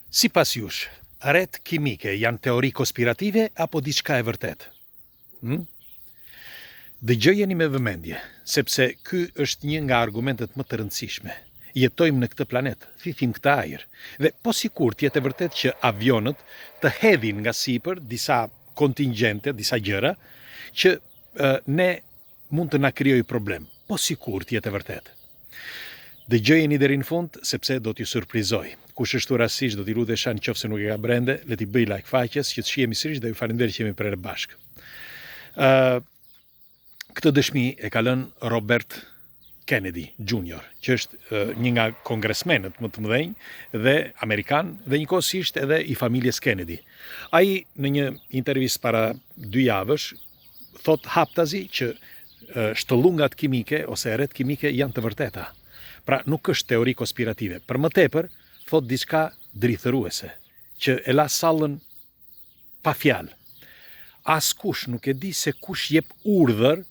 Sipas jush, rreth kimike janë teori konspirative apo diçka e vërtet? Dëgjojeni me vëmendje, sepse ky është një nga argumentet më të rëndësishme. Jetojmë në këtë planet, thithim këtë ajër, dhe po sigurt jetë e vërtet që avionët të hedhin nga sipër disa kontingjente, disa gjëra, që ne mund të na krijojë problem. Po sigurt jetë e vërtet. Dëgjojeni deri në fund, sepse do t'ju surprizoj. Kush është rastësisht do t'i lutesha nëse nuk e ka brende, le t'i bëj like faqes që të shihemi sërish dhe ju falenderoj që jemi prerë bashkë. Këtë dëshmi e ka lënë Robert Kennedy Jr., që është një nga kongresmenët më të mëdhenj dhe amerikan dhe njëkohësisht edhe i familjes Kennedy. Ai në një intervistë para 2 javësh thot haptazi që shtollungat kimike ose erret kimike janë të vërteta. Pra nuk është teori konspirative. Për më tepër thot diçka drithëruese, që e la sallën pa fjalë. Askush nuk e di se kush jep urdhër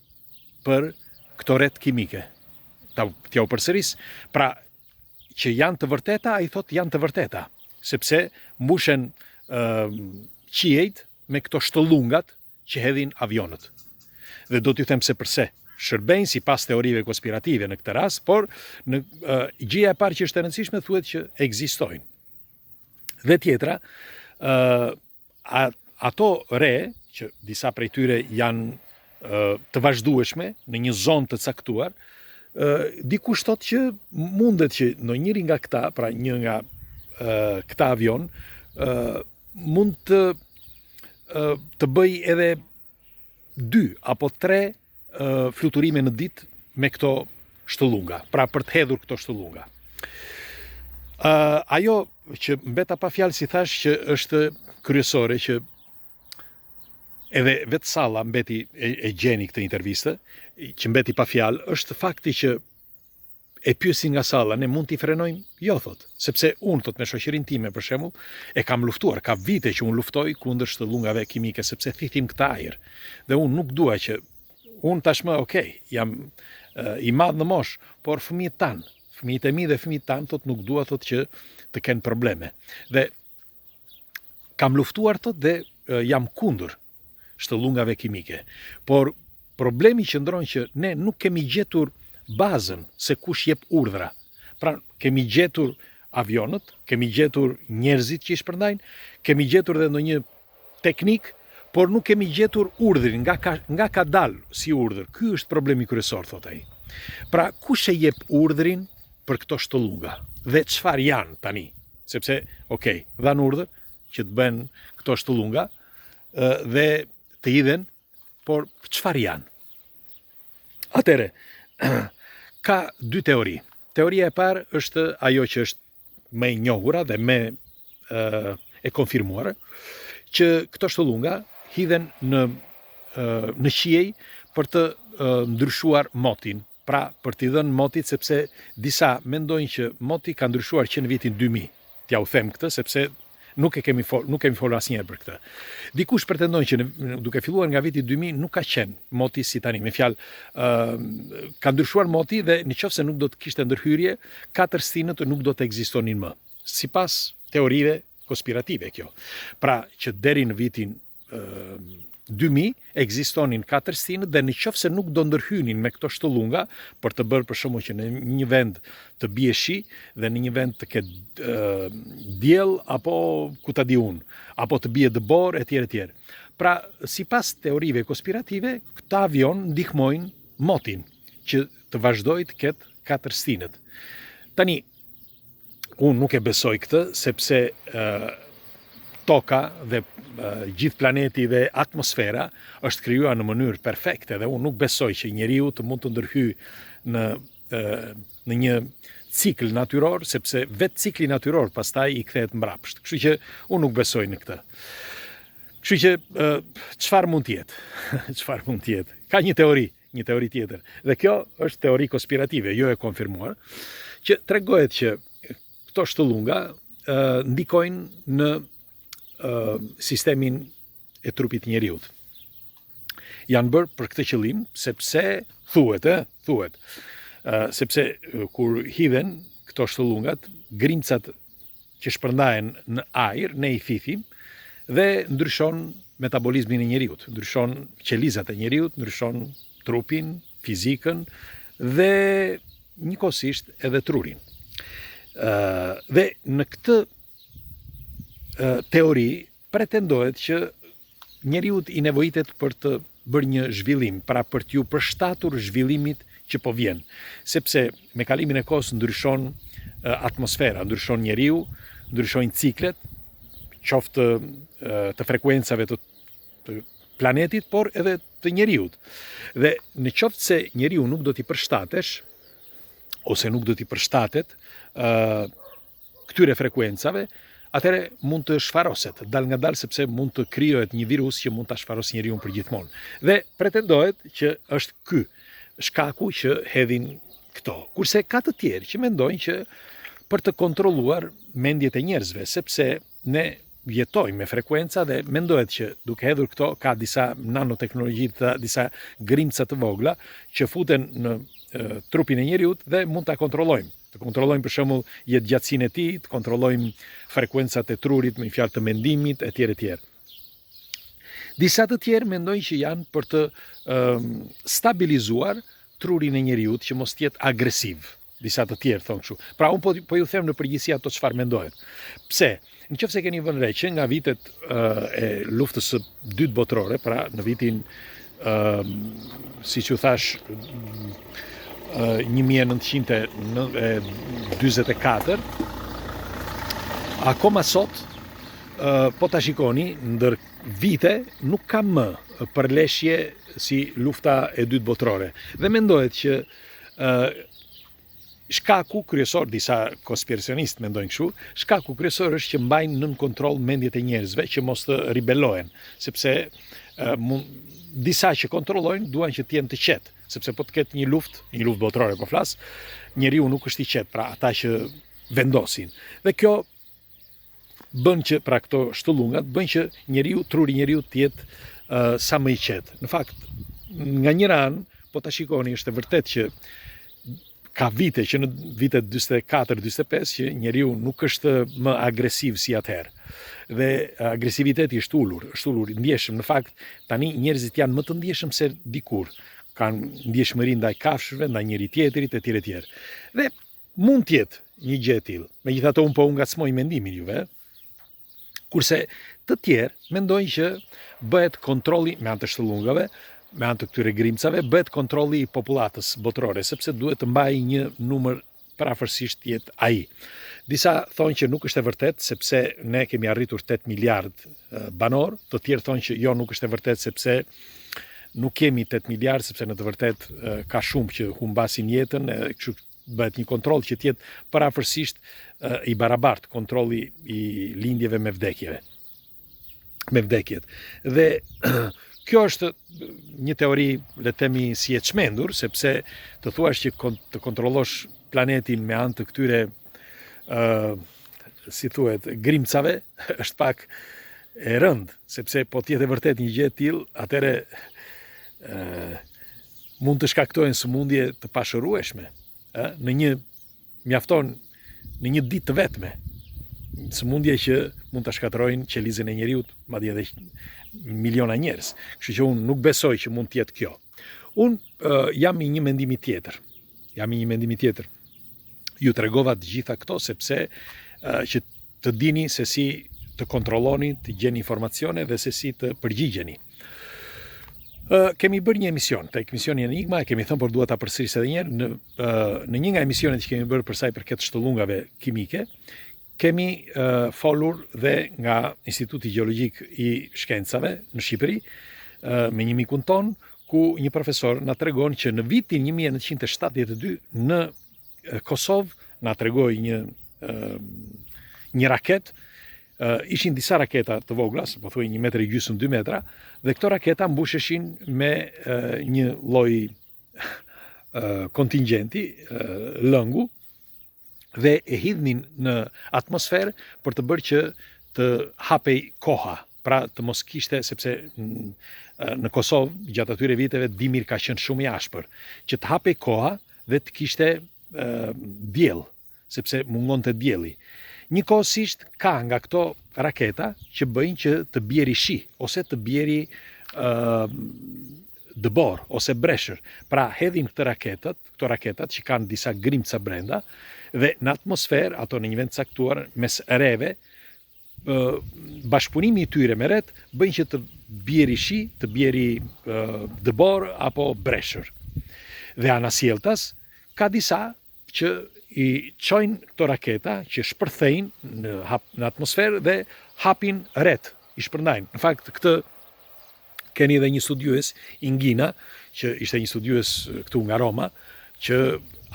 për këto erret kimike. T'ja u përsëris, pra që janë të vërteta, ai thot janë të vërteta, sepse mbushen qiejt me këto shtollungat që hedhin avionët. Dhe do t'ju them se përse. Shërbejnë sipas teorive konspirative në këtë rast, por në gjëja e parë që është e rëndësishme thuhet që ekzistojnë. Dhe tjetra, ato re, që disa prej tyre janë të vazhdueshme në një zonë të caktuar, dikush thotë që mundet që në njëri nga këta, pra një nga këta avion, mund të bëj edhe 2 apo 3 fluturime në ditë me këto shtollunga, pra për të hedhur këto shtollunga. Ajo që mbeta pa fjalë, si thash, që është kryesore, që edhe vetë Salla mbeti e gjeni këtë intervistë, që mbeti pa fjalë, është fakti që e pyesin nga Salla, ne mund t'i frenojmë? Jo, thot, sepse unë, thot, me shoqërinë time, për shembull, e kam luftuar, ka vite që unë luftoj kundër shtollungave kimike, sepse thithim këtë ajër. Dhe unë nuk dua që unë tashmë, jam i madh në mosh, por fëmijët tanë, fëmijët e mi dhe fëmijët tanë, thot, nuk dua, thot, që të kenë probleme. Dhe kam luftuar, thot, dhe jam kundër shtollungave kimike. Por problemi qëndron që ne nuk kemi gjetur bazën se kush jep urdhra. Pra, kemi gjetur avionët, kemi gjetur njerëzit që i shpërndajnë, kemi gjetur dhe ndonjë teknik, por nuk kemi gjetur urdhrin, nga ka dalë si urdhër. Ky është problemi kryesor, thot ai. Pra, kush e jep urdhrin për këto shtollunga? Dhe çfarë janë tani? Sepse, dhan urdhër që të bëhen këto shtollunga dhe të hidhen, por çfarë janë? Atëre, ka 2 teori. Teoria e parë është ajo që është më e njohura dhe më e konfirmuar, që këto shtollunga hidhen në qiej për të ndryshuar motin. Pra, për t'i dhënë motit, sepse disa mendojnë që moti ka ndryshuar që në vitin 2000. T'ja u them këtë, sepse nuk kemi folur asnjëherë për këtë. Dikush pretendon që duke filluar nga viti 2000 nuk ka qenë moti si tani. Me fjalë, ka ndryshuar moti dhe nëse nuk do të kishte ndërhyrje, 4 stinët nuk do të ekzistonin më. Sipas teorive konspirative kjo. Pra, që deri në vitin 2000 ekzistonin 4 stinët dhe nëse nuk do ndërhynin me këto shtollunga për të bërë për shembull që në një vend të bie shi dhe në një vend të ketë diell apo ku ta di unë, apo të bie dëbor etj. Pra, sipas teorive konspirative, këta avion ndihmojnë motin që të vazhdojë të ketë 4 stinët. Tani, unë nuk e besoj këtë, sepse toka dhe gjithë planeti dhe atmosfera është krijuar në mënyrë perfekte dhe unë nuk besoj që njeriu të mund të ndërhyjë në një cikël natyror, sepse vetë cikli natyror pastaj i kthehet mbrapsht. Kështu që unë nuk besoj në këtë. Kështu që çfarë mund të jetë? Çfarë mund të jetë? Ka një teori tjetër. Dhe kjo është teori konspirative, jo e konfirmuar, që tregohet që këto shtollunga ndikojnë në sistemin e trupit njeriut. Janë bërë për këtë qëllim, sepse thuhet, sepse kur hidhen këto shtollungat, grimcat që shpërndahen në ajër, ne i thithim, dhe ndryshon metabolizmin e njeriut, ndryshon qelizat e njeriut, ndryshon trupin, fizikën dhe njëkohësisht edhe trurin. Dhe në këtë teori pretendohet që njeriut i nevojitet për të bërë një zhvillim, pra për t'ju përshtatur zhvillimit që po vjen, sepse me kalimin e kohës ndryshon atmosfera, ndryshon njeriu, ndryshojnë ciklet, qoftë të frekuencave të planetit, por edhe të njeriut. Dhe në qoftë se njeriu nuk do t'i përshtatesh, ose nuk do t'i përshtatet këtyre frekuencave, atëre mund të shfaroset, dal nga dal, sepse mund të krijohet një virus që mund ta shfarosë njeriun përgjithmonë. Dhe pretendohet që është ky shkaku që hedhin këto. Kurse ka të tjerë që mendojnë që për të kontrolluar mendjet e njerëzve, sepse ne jetojmë me frekuenca dhe mendohet që duke hedhur këto ka disa nanoteknologji, disa grimca të vogla që futen në trupin e njeriut dhe mund ta kontrollojmë. Të kontrollojmë për shembull jetëgjatësinë e tij, të kontrollojmë frekuencat e trurit me fjalë të mendimit etj etj. Disa të tjerë mendojnë që janë për të stabilizuar trurin e njeriut që mos jetë agresiv. Disa të tjerë thonë kështu. Pra unë po ju them në përgjithësi ato çfarë mendohet. Pse? Nëse keni vënë re që nga vitet e luftës së dytë botërore, pra në vitin siç ju thash 1944, akoma sot po ta shikoni ndër vite nuk ka më përleshje si lufta e dytë botërore. Dhe mendohet që shkaku kryesor, disa konspiracionistë mendojnë kështu, shkaku kryesor është që mbajnë nën kontroll mendjet e njerëzve që mos të ribellohen, sepse disa që kontrollojnë duan që të jenë të qetë, sepse po të ketë një luftë botërore po flas, njeriu nuk është i qetë, pra ata që vendosin. Dhe kjo bën që pra këto shtullungat bën që truri njeriu të jetë sa më i qetë. Në fakt, nga njëra anë, po ta shikoni, është e vërtet që ka vite që në vitet 44-45 që njeriu nuk është më agresiv si atëherë. Dhe agresiviteti është ulur, ndjeshëm. Në fakt, tani njerëzit janë më të ndjeshëm se dikur. Kanë ndjeshmëri ndaj kafshëve, ndaj njëri tjetrit etj etj. Dhe mund të jetë një gjë e tillë. Megjithatë unë po u ngacmoj mendimin juve. Kurse të tjerë mendojnë që bëhet kontrolli me anë të shtullungave, me anë të këtyre grimcave, bëhet kontrolli i popullatës botërore, sepse duhet të mbajë një numër parafërsisht jetë ai. Disa thonë që nuk është e vërtet, sepse ne kemi arritur 8 miliard banor, të tjerë thonë që jo, nuk është e vërtet, sepse nuk kemi 8 miliard, sepse në të vërtet ka shumë që humbasin jetën, kështu bëhet një kontroll që të jetë parafërsisht i barabartë, kontrolli i lindjeve me vdekjet. Dhe kjo është një teori, le të themi, si e çmendur, sepse të thuash që të kontrollosh planetin me anë të këtyre si thuhet, grimcave, është pak e rëndë, sepse po të jetë vërtet një gjë e tillë, atëre mund të shkaktojnë sëmundje të pashërueshme. Mjafton në një ditë të vetme, sëmundje që mund të shkatërrojnë qelizën e njeriut, madje edhe miliona njerëz. Kështu që unë nuk besoj që mund të jetë kjo. Unë jam i një mendimi tjetër. Ju tregova të gjitha këto sepse që të dini se si të kontrolloni, të gjeni informacione dhe se si të përgjigjeni. Kemi bërë një emision, tek emisioni Enigma, e kemi thënë, por dua ta përsëris edhe një herë, në një nga emisionet që kemi bërë për sa i përket shtullungave kimike, kemi folur dhe nga Instituti Gjeologjik i Shkencave në Shqipëri, me një mikun ton, ku një profesor na tregon që në vitin 1972 në Kosovë na tregoi një raket, ishin disa raketa të vogla, po thuaj 1,5 metra, 2 metra, dhe këto raketa mbusheshin me një lloj kontingjenti, lëngu, dhe e hidhnin në atmosferë për të bërë që të hapej koha, pra të mos kishte, sepse në Kosovë gjatë atyre viteve dimir ka qenë shumë i ashpër, që të hapej koha dhe të kishte diell, sepse mungonte dielli. Njëkohësisht ka nga këto raketa që bëjnë që të bjeri shi, ose të bjeri dëbor, ose breshër. Pra hedhin këto raketat që kanë disa grimca brenda, dhe në atmosferë, ato në një vend caktuar, mes reve, bashkëpunimi i tyre me ret bëjnë që të bjeri shi, të bjeri dëbor apo breshër. Dhe anasjeltas, ka disa që i qojnë këto raketa që shpërthejnë në atmosferë dhe hapin ret, i shpërndajnë. Në fakt, këtë keni edhe një studiues, Ingina, që ishte një studiues këtu nga Roma, që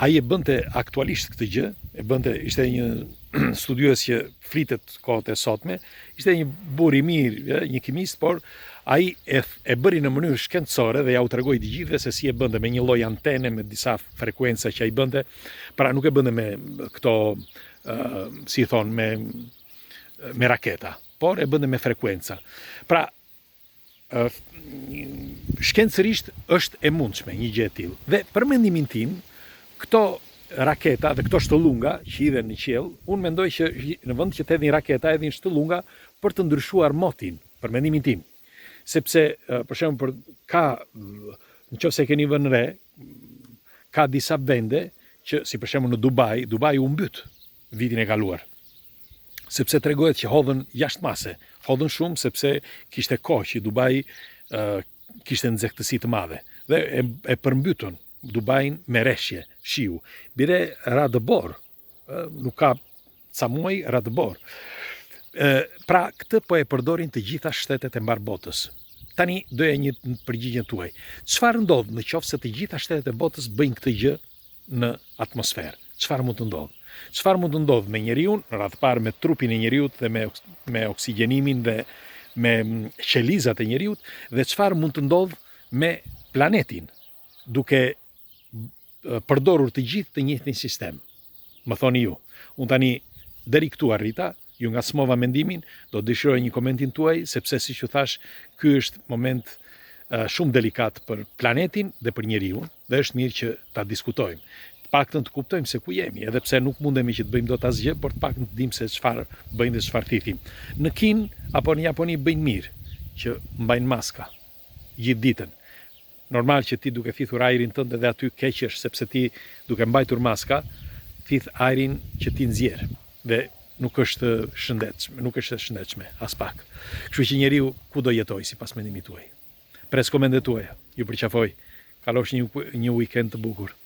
ai e bënte aktualisht këtë gjë, ishte një studiues që flitet kohët e sotme, ishte një burr i mirë, një kimist, por ai e bëri në mënyrë shkencore dhe ja u tregoi të gjithëve se si e bënte me një lloj antene me disa frekuenca që ai bënte, pra nuk e bënte me këto si thon me raketa, por e bënte me frekuenca. Pra shkencërisht është e mundshme një gjë e tillë. Dhe për mendimin tim, këto raketa dhe këto shtollunga që hidhen në qiell, unë mendoj që në vend që të hedhin raketa, hedhin shtollunga për të ndryshuar motin, për mendimin tim. Sepse, për shembull, nëse keni vënë re, ka disa vende që, si për shembull në Dubai u mbyt vitin e kaluar. Sepse tregohet që hodhën jashtë mase, hodhën shumë sepse kishte kohë që Dubai kishte nxehtësi të madhe dhe e përmbytën Dubain me reshje, shiu. Bire ra dëbor, nuk ka ca muaj ra dëbor. Pra këtë po e përdorin të gjitha shtetet e mbar botës. Tani doja një përgjigje tuaj. Çfarë ndodh në qoftë se të gjitha shtetet e botës bëjnë këtë gjë në atmosferë? Çfarë mund të ndodh? Çfarë mund të ndodh me njeriu, në radhë parë me trupin e njeriu dhe me oksigjenimin dhe me qelizat e njeriu, dhe çfarë mund të ndodh me planetin, duke përdorur të gjithë të njëjtin sistem? Më thoni ju. Unë tani deri këtu arrita, ju ngacmova mendimin, do të dëshiroj një komentin tuaj, sepse siç ju thash, ky është moment shumë delikat për planetin dhe për njeriu, dhe është mirë që ta diskutojmë. Të paktën të kuptojmë se ku jemi, edhe pse nuk mundemi që të bëjmë dot asgjë, por të paktën të dimë se çfarë bëjnë dhe çfarë thithim. Në Kinë apo në Japoni bëjnë mirë që mbajnë maska gjithë ditën. Normal që ti duke thithur ajrin tënd edhe aty keqesh, sepse ti duke mbajtur maska, thith ajrin që ti nxjerr. Dhe nuk është shëndetshme, as pak. Kështu që njeriu ku do jetoj sipas mendimit tuaj. Pres komentet tuaja. Ju përqafoj. Kalosh një weekend të bukur.